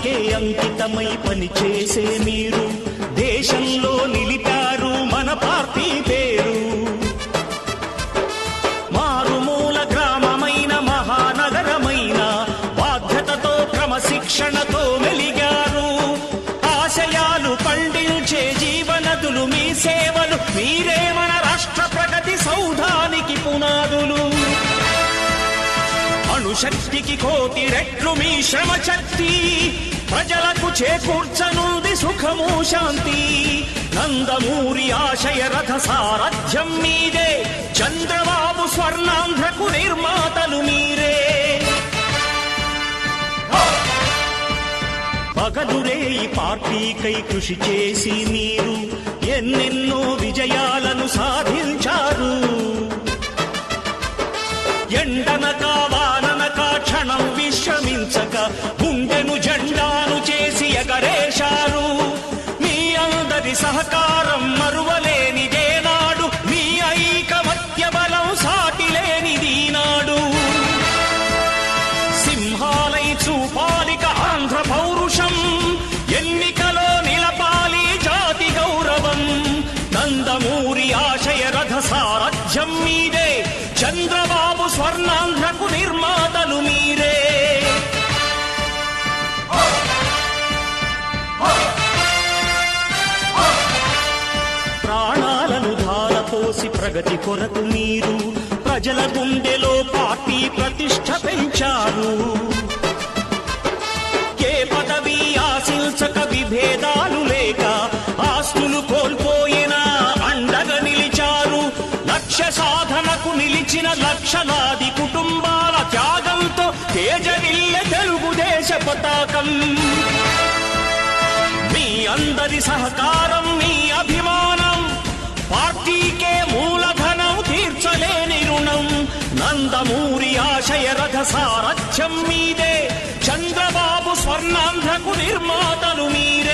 పార్టీకే అంకితమై పనిచేసే మీరు దేశంలో నిలిపారు మన పార్టీ పేరు. మారుమూల గ్రామమైన మహానగరమైన బాధ్యతతో క్రమశిక్షణతో మెలిగారు. ఆశయాలు పండించే జీవనదులు మీ సేవలు, మీరే మన రాష్ట్ర ప్రగతి సౌధానికి పునాదులు. అణుశక్తికి కోటి రెట్లు మీ శ్రమ శక్తి, ప్రజలకు చేకూర్చనుంది సుఖము శాంతి. నందమూరి ఆశయ రథ సారథ్యం మీదే, చంద్రబాబు స్వర్ణాంధ్రకు నిర్మాతలు మీరే. పగలురే ఈ పార్టీకై కృషి చేసి మీరు ఎన్నెన్నో విజయాలను సాధించారు. ఎండనక వాననక క్షణం విశ్రమించక గుండెను జెండాను చేసి ఎగరేశారు. మీ అందరి సహకారం మరువలేనిదేనాడు, మీ ఐకమత్య బలం సాటిలేనిదీనాడు. సింహాలై చూపాలిక ఆంధ్ర పౌరుషం, ఎన్నికలో నిలపాలి జాతి గౌరవం. నందమూరి ఆశయ రథ సారథ్యం మీదే, చంద్రబాబు స్వర్ణాంధ్రకు నిర్మాతలు మీరే. ప్రాణాలను ధారపోసి ప్రగతి కొరకు మీరు ప్రజల గుండెలో పార్టీ ప్రతిష్ఠ పెంచారు. ఏ పదవి ఆశించక విభేదాలు లేక ఆస్తులు కోల్పోయినా అండగా నిలిచారు. లక్ష్య సాధనకు నిలిచిన లక్షలాది కుటుంబాల త్యాగంతో తేజరిల్లె తెలుగుదేశ పతాకం. మీ అందరి సహకారం, మీ అభిమానం పార్టీకే మూలధనం, తీర్చలేని రుణం. నందమూరి ఆశయ రథ సారథ్యం మీదే, చంద్రబాబు స్వర్ణాంధ్రకు నిర్మాతలు మీరే.